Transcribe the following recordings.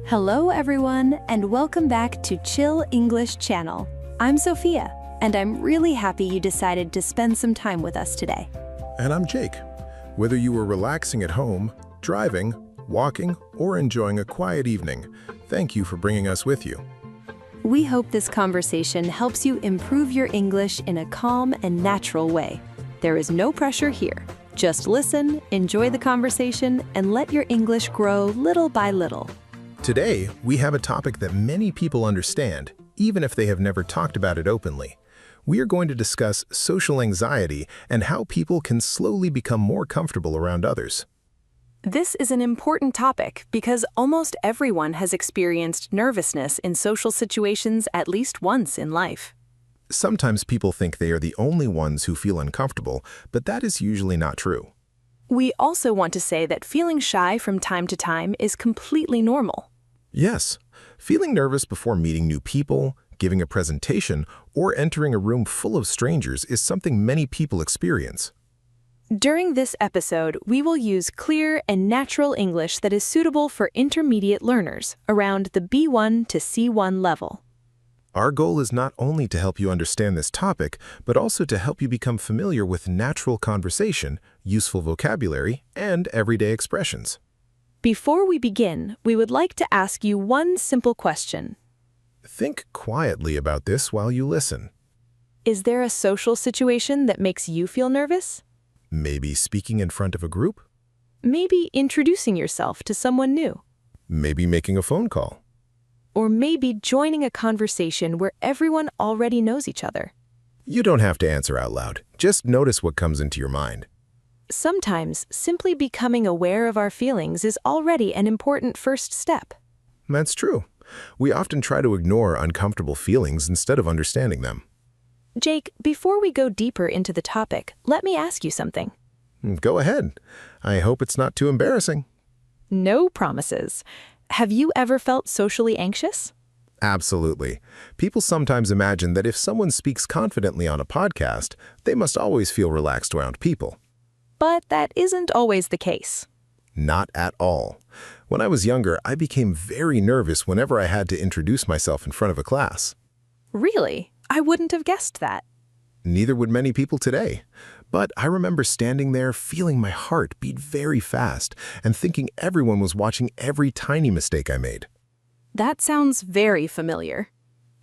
Hello everyone, and welcome back to Chill English Channel. I'm Sophia, and I'm really happy you decided to spend some time with us today. And I'm Jake. Whether you were relaxing at home, driving, walking, or enjoying a quiet evening, thank you for bringing us with you. We hope this conversation helps you improve your English in a calm and natural way. There is no pressure here. Just listen, enjoy the conversation, and let your English grow little by little. Today, we have a topic that many people understand, even if they have never talked about it openly. We are going to discuss social anxiety and how people can slowly become more comfortable around others. This is an important topic because almost everyone has experienced nervousness in social situations at least once in life. Sometimes people think they are the only ones who feel uncomfortable, but that is usually not true. We also want to say that feeling shy from time to time is completely normal. Yes, feeling nervous before meeting new people, giving a presentation, or entering a room full of strangers is something many people experience. During this episode, we will use clear and natural English that is suitable for intermediate learners around the B1 to C1 level. Our goal is not only to help you understand this topic, but also to help you become familiar with natural conversation, useful vocabulary, and everyday expressions. Before we begin, we would like to ask you one simple question. Think quietly about this while you listen. Is there a social situation that makes you feel nervous? Maybe speaking in front of a group? Maybe introducing yourself to someone new? Maybe making a phone call? Or maybe joining a conversation where everyone already knows each other? You don't have to answer out loud. Just notice what comes into your mind. Sometimes, simply becoming aware of our feelings is already an important first step. That's true. We often try to ignore uncomfortable feelings instead of understanding them. Jake, before we go deeper into the topic, let me ask you something. Go ahead. I hope it's not too embarrassing. No promises. Have you ever felt socially anxious? Absolutely. People sometimes imagine that if someone speaks confidently on a podcast, they must always feel relaxed around people. But that isn't always the case. Not at all. When I was younger, I became very nervous whenever I had to introduce myself in front of a class. Really? I wouldn't have guessed that. Neither would many people today. But I remember standing there feeling my heart beat very fast and thinking everyone was watching every tiny mistake I made. That sounds very familiar.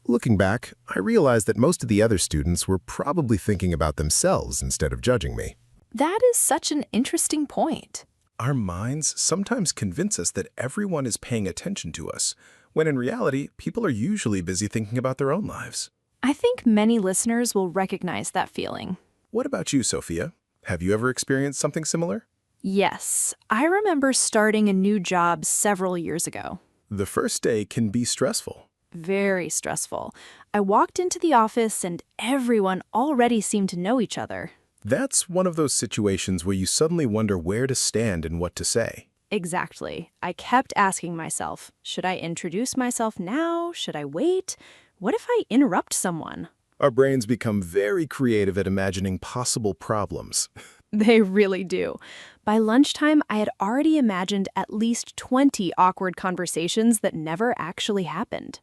Looking back, I realized that most of the other students were probably thinking about themselves instead of judging me. That is such an interesting point. Our minds sometimes convince us that everyone is paying attention to us, when in reality, people are usually busy thinking about their own lives. I think many listeners will recognize that feeling. What about you, Sophia? Have you ever experienced something similar? Yes, I remember starting a new job several years ago. The first day can be stressful. Very stressful. I walked into the office and everyone already seemed to know each other. That's one of those situations where you suddenly wonder where to stand and what to say. Exactly. I kept asking myself, should I introduce myself now? Should I wait? What if I interrupt someone? Our brains become very creative at imagining possible problems. They really do. By lunchtime, I had already imagined at least 20 awkward conversations that never actually happened.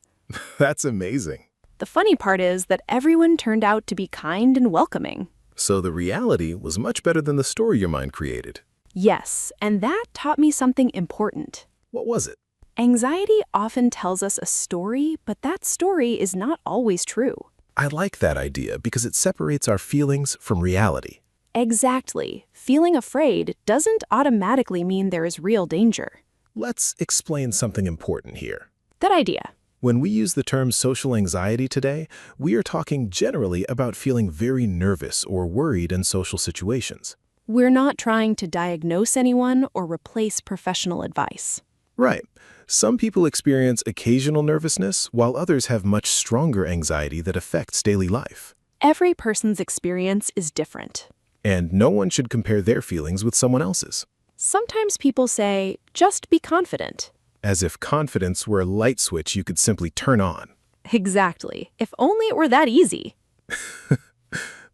That's amazing. The funny part is that everyone turned out to be kind and welcoming. So the reality was much better than the story your mind created. Yes, and that taught me something important. What was it? Anxiety often tells us a story, but that story is not always true. I like that idea because it separates our feelings from reality. Exactly. Feeling afraid doesn't automatically mean there is real danger. Let's explain something important here. Good idea. When we use the term social anxiety today, we are talking generally about feeling very nervous or worried in social situations. We're not trying to diagnose anyone or replace professional advice. Right. Some people experience occasional nervousness, while others have much stronger anxiety that affects daily life. Every person's experience is different. And no one should compare their feelings with someone else's. Sometimes people say, just be confident. As if confidence were a light switch you could simply turn on. Exactly. If only it were that easy.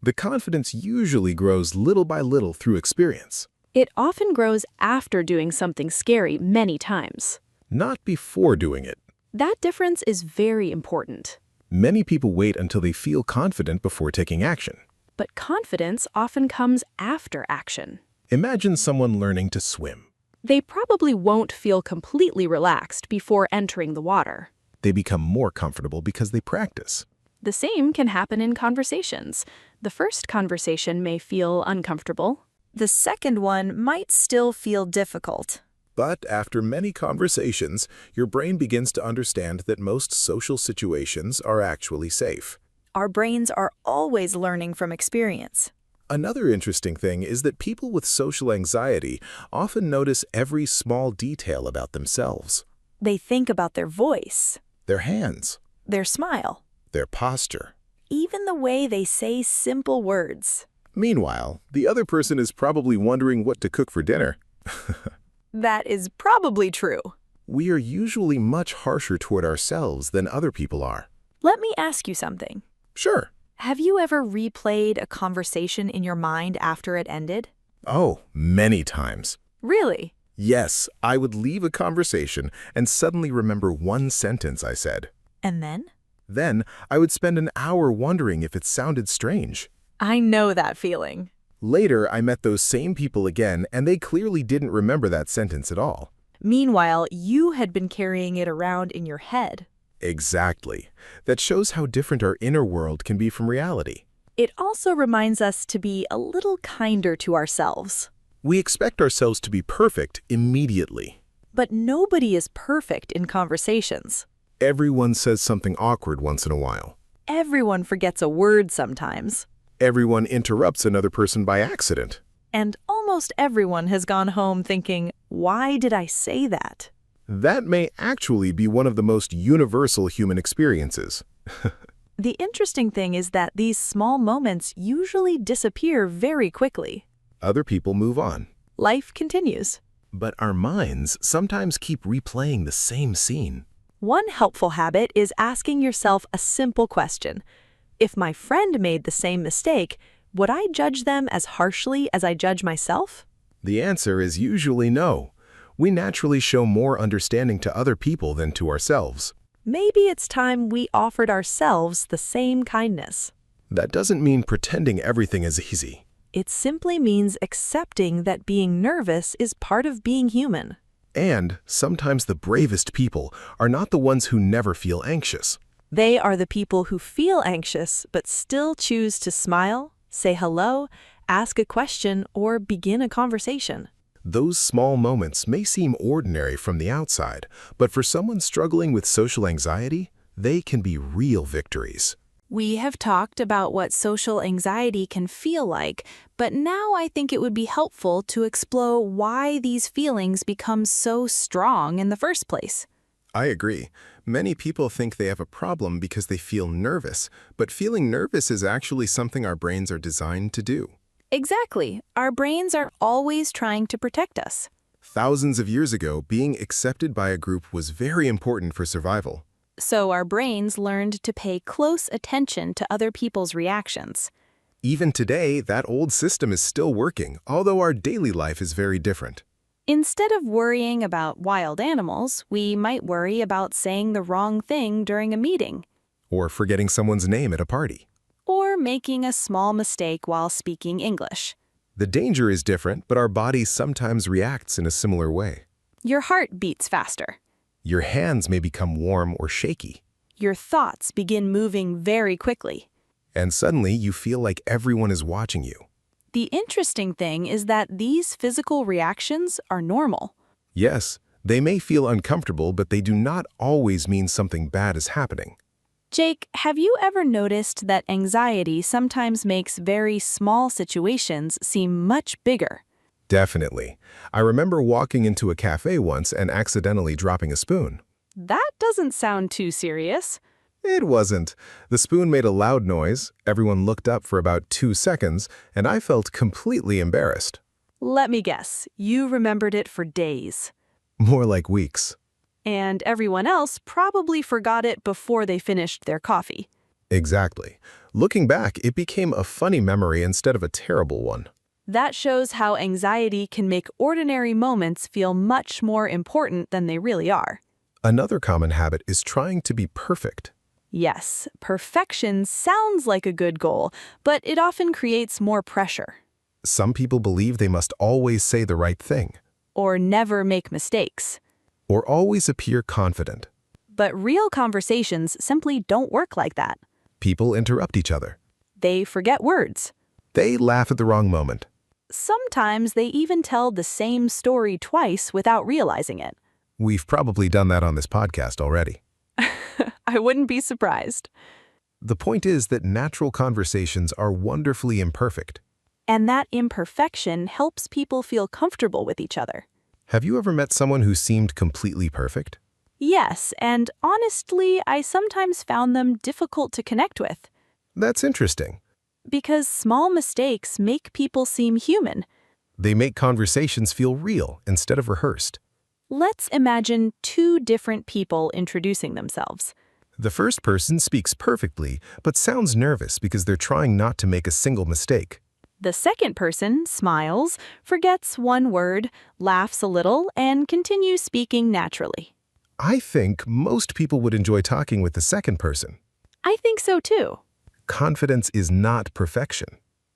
The confidence usually grows little by little through experience. It often grows after doing something scary many times. not before doing it. That difference is very important. Many people wait until they feel confident before taking action. But confidence often comes after action. Imagine someone learning to swim. They probably won't feel completely relaxed before entering the water. They become more comfortable because they practice. The same can happen in conversations. The first conversation may feel uncomfortable. The second one might still feel difficult. But after many conversations, your brain begins to understand that most social situations are actually safe. Our brains are always learning from experience. Another interesting thing is that people with social anxiety often notice every small detail about themselves. They think about their voice, Their hands, their smile, their posture. even the way they say simple words. Meanwhile, the other person is probably wondering what to cook for dinner. That is probably true. We are usually much harsher toward ourselves than other people are. Let me ask you something. Sure. Have you ever replayed a conversation in your mind after it ended? Oh, many times. Really? Yes, I would leave a conversation and suddenly remember one sentence I said. And then? Then, I would spend an hour wondering if it sounded strange. I know that feeling. Later, I met those same people again, and they clearly didn't remember that sentence at all. Meanwhile, you had been carrying it around in your head. Exactly. That shows how different our inner world can be from reality. It also reminds us to be a little kinder to ourselves. We expect ourselves to be perfect immediately. But nobody is perfect in conversations. Everyone says something awkward once in a while. Everyone forgets a word sometimes. Everyone interrupts another person by accident. And almost everyone has gone home thinking, why did I say that? That may actually be one of the most universal human experiences. The interesting thing is that these small moments usually disappear very quickly. Other people move on. Life continues. But our minds sometimes keep replaying the same scene. One helpful habit is asking yourself a simple question. If my friend made the same mistake, would I judge them as harshly as I judge myself? The answer is usually no. We naturally show more understanding to other people than to ourselves. Maybe it's time we offered ourselves the same kindness. That doesn't mean pretending everything is easy. It simply means accepting that being nervous is part of being human. And sometimes the bravest people are not the ones who never feel anxious. They are the people who feel anxious but still choose to smile, say hello, ask a question, or begin a conversation. Those small moments may seem ordinary from the outside, but for someone struggling with social anxiety, they can be real victories. We have talked about what social anxiety can feel like, but now I think it would be helpful to explore why these feelings become so strong in the first place. I agree. Many people think they have a problem because they feel nervous, but feeling nervous is actually something our brains are designed to do. Exactly. Our brains are always trying to protect us. Thousands of years ago, being accepted by a group was very important for survival. So our brains learned to pay close attention to other people's reactions. Even today, that old system is still working, although our daily life is very different. Instead of worrying about wild animals, we might worry about saying the wrong thing during a meeting, Or forgetting someone's name at a party. or making a small mistake while speaking English. The danger is different, but our body sometimes reacts in a similar way. Your heart beats faster. Your hands may become warm or shaky, Your thoughts begin moving very quickly. and suddenly you feel like everyone is watching you. The interesting thing is that these physical reactions are normal. Yes, they may feel uncomfortable, but they do not always mean something bad is happening. Jake, have you ever noticed that anxiety sometimes makes very small situations seem much bigger? Definitely. I remember walking into a cafe once and accidentally dropping a spoon. That doesn't sound too serious. It wasn't. The spoon made a loud noise, everyone looked up for about 2 seconds, and I felt completely embarrassed. Let me guess, you remembered it for days. More like weeks. And everyone else probably forgot it before they finished their coffee. Exactly. Looking back, it became a funny memory instead of a terrible one. That shows how anxiety can make ordinary moments feel much more important than they really are. Another common habit is trying to be perfect. Yes, perfection sounds like a good goal, but it often creates more pressure. Some people believe they must always say the right thing, Or never make mistakes. or always appear confident. But real conversations simply don't work like that. People interrupt each other. They forget words. They laugh at the wrong moment. Sometimes they even tell the same story twice without realizing it. We've probably done that on this podcast already. I wouldn't be surprised. The point is that natural conversations are wonderfully imperfect. And that imperfection helps people feel comfortable with each other. Have you ever met someone who seemed completely perfect? Yes, and honestly, I sometimes found them difficult to connect with. That's interesting. Because small mistakes make people seem human. They make conversations feel real instead of rehearsed. Let's imagine two different people introducing themselves. The first person speaks perfectly, but sounds nervous because they're trying not to make a single mistake. The second person smiles, forgets one word, laughs a little, and continues speaking naturally. I think most people would enjoy talking with the second person. I think so too. Confidence is not perfection.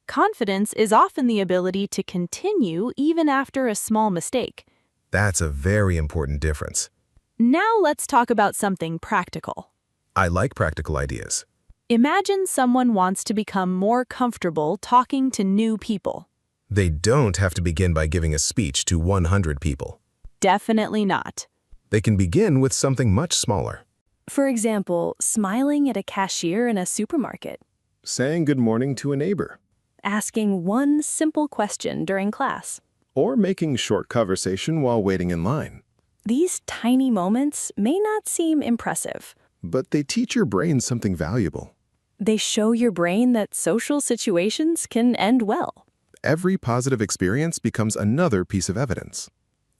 Confidence is often the ability to continue even after a small mistake. That's a very important difference. Now let's talk about something practical. I like practical ideas. Imagine someone wants to become more comfortable talking to new people. They don't have to begin by giving a speech to 100 people. Definitely not. They can begin with something much smaller. For example, smiling at a cashier in a supermarket. Saying good morning to a neighbor. Asking one simple question during class. Or making short conversation while waiting in line. These tiny moments may not seem impressive. But they teach your brain something valuable. They show your brain that social situations can end well. Every positive experience becomes another piece of evidence.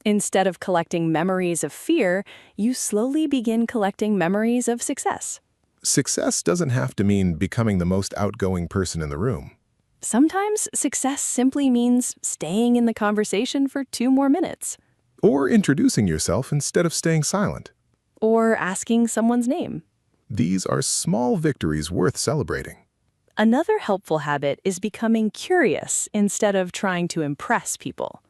Instead of collecting memories of fear, you slowly begin collecting memories of success. Success doesn't have to mean becoming the most outgoing person in the room. Sometimes success simply means staying in the conversation for 2 more minutes. Or introducing yourself instead of staying silent. Or asking someone's name. These are small victories worth celebrating. Another helpful habit is becoming curious instead of trying to impress people.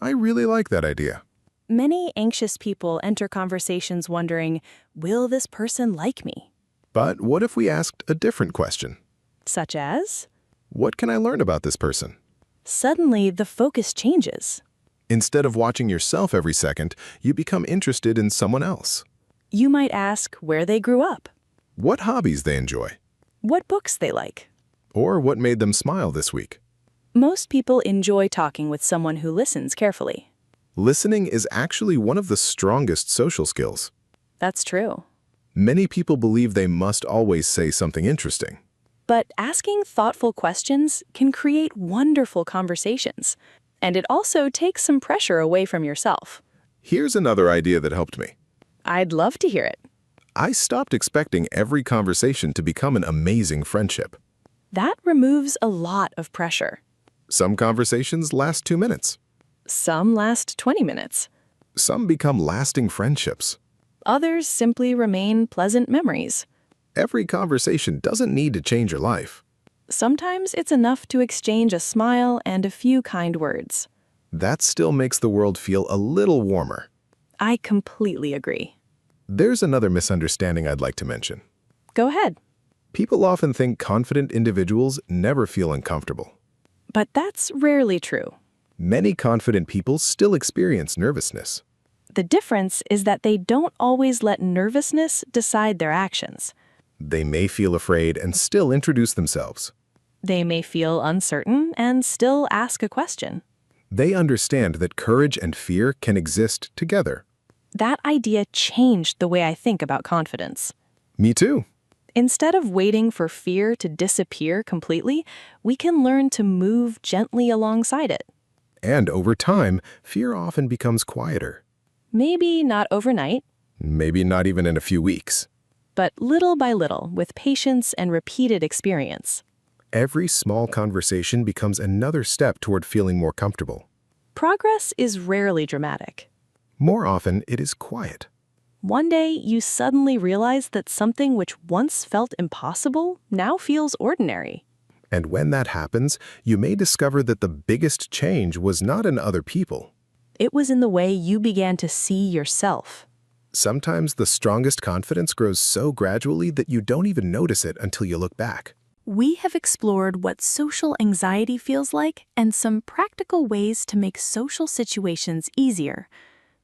I really like that idea. Many anxious people enter conversations wondering, will this person like me? But what if we asked a different question? Such as? What can I learn about this person? Suddenly, the focus changes. Instead of watching yourself every second, you become interested in someone else. You might ask where they grew up, What hobbies they enjoy, what books they like. or what made them smile this week. Most people enjoy talking with someone who listens carefully. Listening is actually one of the strongest social skills. That's true. Many people believe they must always say something interesting. But asking thoughtful questions can create wonderful conversations. And it also takes some pressure away from yourself. Here's another idea that helped me. I'd love to hear it. I stopped expecting every conversation to become an amazing friendship. That removes a lot of pressure. Some conversations last 2 minutes. Some last 20 minutes. Some become lasting friendships. Others simply remain pleasant memories. Every conversation doesn't need to change your life. Sometimes it's enough to exchange a smile and a few kind words. That still makes the world feel a little warmer. I completely agree. There's another misunderstanding I'd like to mention. Go ahead. People often think confident individuals never feel uncomfortable. But that's rarely true. Many confident people still experience nervousness. The difference is that they don't always let nervousness decide their actions. They may feel afraid and still introduce themselves. They may feel uncertain and still ask a question. They understand that courage and fear can exist together. That idea changed the way I think about confidence. Me too. Instead of waiting for fear to disappear completely, we can learn to move gently alongside it. And over time, fear often becomes quieter. Maybe not overnight, Maybe not even in a few weeks. but little by little with patience and repeated experience. Every small conversation becomes another step toward feeling more comfortable. Progress is rarely dramatic. More often, it is quiet. One day, you suddenly realize that something which once felt impossible now feels ordinary. And when that happens, you may discover that the biggest change was not in other people. It was in the way you began to see yourself. Sometimes the strongest confidence grows so gradually that you don't even notice it until you look back. We have explored what social anxiety feels like and some practical ways to make social situations easier.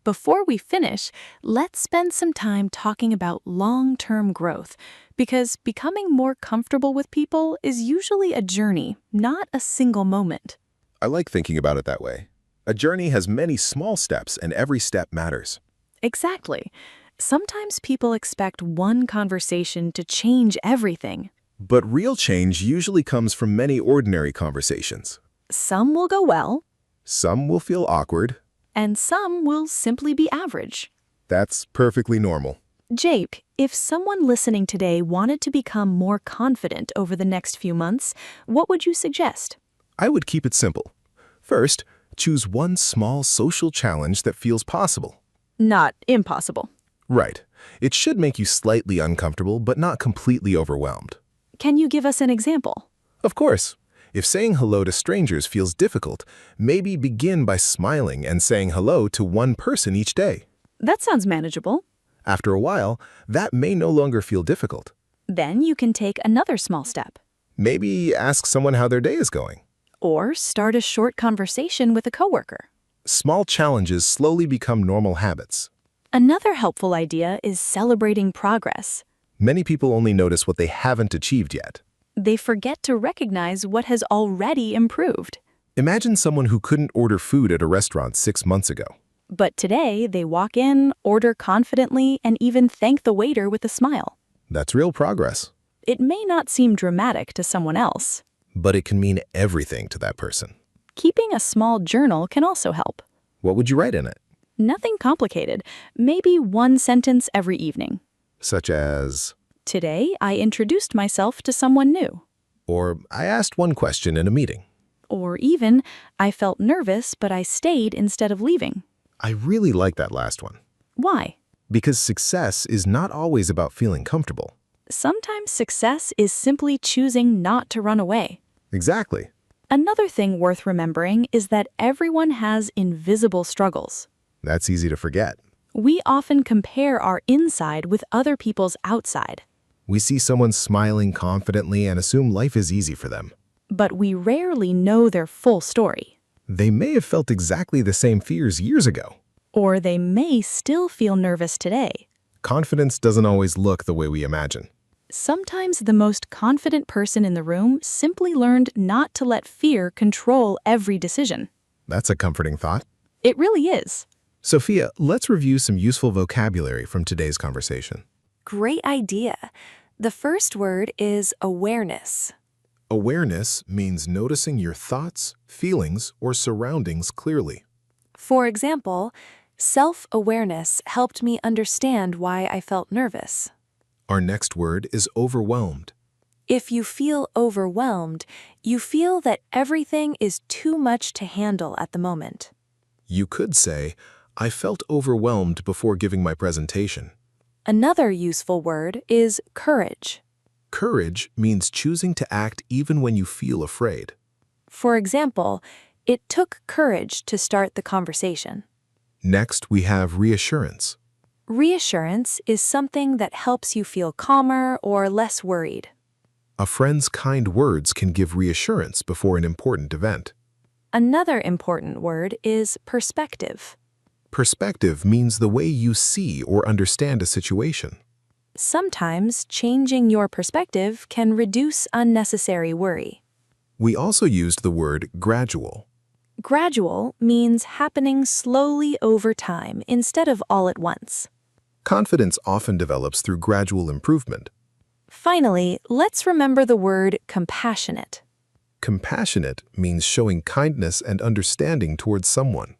Before we finish, let's spend some time talking about long-term growth, because becoming more comfortable with people is usually a journey, not a single moment. I like thinking about it that way. A journey has many small steps, and every step matters. Exactly. Sometimes people expect one conversation to change everything. But real change usually comes from many ordinary conversations. Some will go well, Some will feel awkward. and some will simply be average. That's perfectly normal. Jake, if someone listening today wanted to become more confident over the next few months, what would you suggest? I would keep it simple. First, choose one small social challenge that feels possible. Not impossible. Right. It should make you slightly uncomfortable, but not completely overwhelmed. Can you give us an example? Of course. If saying hello to strangers feels difficult, maybe begin by smiling and saying hello to one person each day. That sounds manageable. After a while, that may no longer feel difficult. Then you can take another small step. Maybe ask someone how their day is going. Or start a short conversation with a coworker. Small challenges slowly become normal habits. Another helpful idea is celebrating progress. Many people only notice what they haven't achieved yet. They forget to recognize what has already improved. Imagine someone who couldn't order food at a restaurant 6 months ago. But today, they walk in, order confidently, and even thank the waiter with a smile. That's real progress. It may not seem dramatic to someone else. But it can mean everything to that person. Keeping a small journal can also help. What would you write in it? Nothing complicated. Maybe one sentence every evening. Such as, Today, I introduced myself to someone new. or I asked one question in a meeting. Or even, I felt nervous, but I stayed instead of leaving. I really like that last one. Why? Because success is not always about feeling comfortable. Sometimes success is simply choosing not to run away. Exactly. Another thing worth remembering is that everyone has invisible struggles. That's easy to forget. We often compare our inside with other people's outside, We see someone smiling confidently and assume life is easy for them. but we rarely know their full story. They may have felt exactly the same fears years ago. Or they may still feel nervous today. Confidence doesn't always look the way we imagine. Sometimes the most confident person in the room simply learned not to let fear control every decision. That's a comforting thought. It really is. Sophia, let's review some useful vocabulary from today's conversation. Great idea. The first word is awareness. Awareness means noticing your thoughts, feelings, or surroundings clearly. For example, self-awareness helped me understand why I felt nervous. Our next word is overwhelmed. If you feel overwhelmed, you feel that everything is too much to handle at the moment. You could say, I felt overwhelmed before giving my presentation. Another useful word is courage. Courage means choosing to act even when you feel afraid. For example, it took courage to start the conversation. Next, we have reassurance. Reassurance is something that helps you feel calmer or less worried. A friend's kind words can give reassurance before an important event. Another important word is perspective. Perspective means the way you see or understand a situation. Sometimes changing your perspective can reduce unnecessary worry. We also used the word gradual. Gradual means happening slowly over time instead of all at once. Confidence often develops through gradual improvement. Finally, let's remember the word compassionate. Compassionate means showing kindness and understanding towards someone.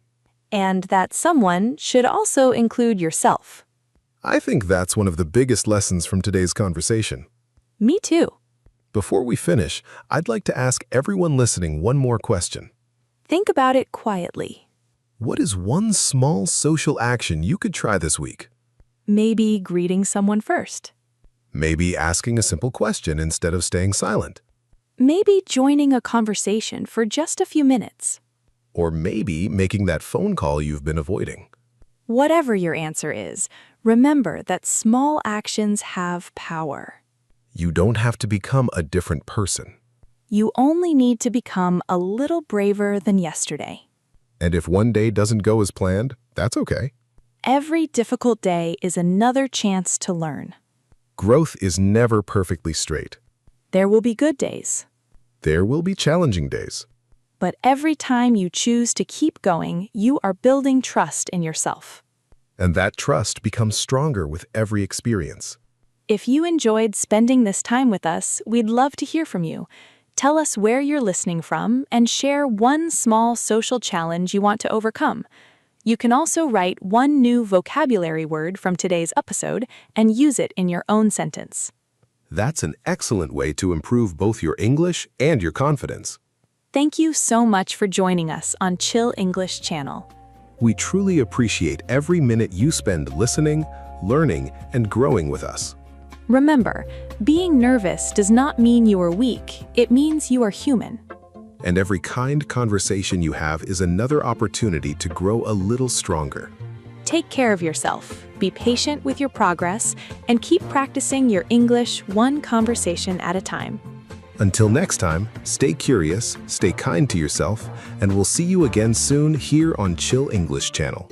And that someone should also include yourself. I think that's one of the biggest lessons from today's conversation. Me too. Before we finish, I'd like to ask everyone listening one more question. Think about it quietly. What is one small social action you could try this week? Maybe greeting someone first. Maybe asking a simple question instead of staying silent. Maybe joining a conversation for just a few minutes. Or maybe making that phone call you've been avoiding. Whatever your answer is, remember that small actions have power. You don't have to become a different person. You only need to become a little braver than yesterday. And if one day doesn't go as planned, that's okay. Every difficult day is another chance to learn. Growth is never perfectly straight. There will be good days. There will be challenging days. But every time you choose to keep going, you are building trust in yourself. And that trust becomes stronger with every experience. If you enjoyed spending this time with us, we'd love to hear from you. Tell us where you're listening from and share one small social challenge you want to overcome. You can also write one new vocabulary word from today's episode and use it in your own sentence. That's an excellent way to improve both your English and your confidence. Thank you so much for joining us on Chill English Channel. We truly appreciate every minute you spend listening, learning, and growing with us. Remember, being nervous does not mean you are weak. It means you are human. And every kind conversation you have is another opportunity to grow a little stronger. Take care of yourself, be patient with your progress, and keep practicing your English one conversation at a time. Until next time, stay curious, stay kind to yourself, and we'll see you again soon here on Chill English Channel.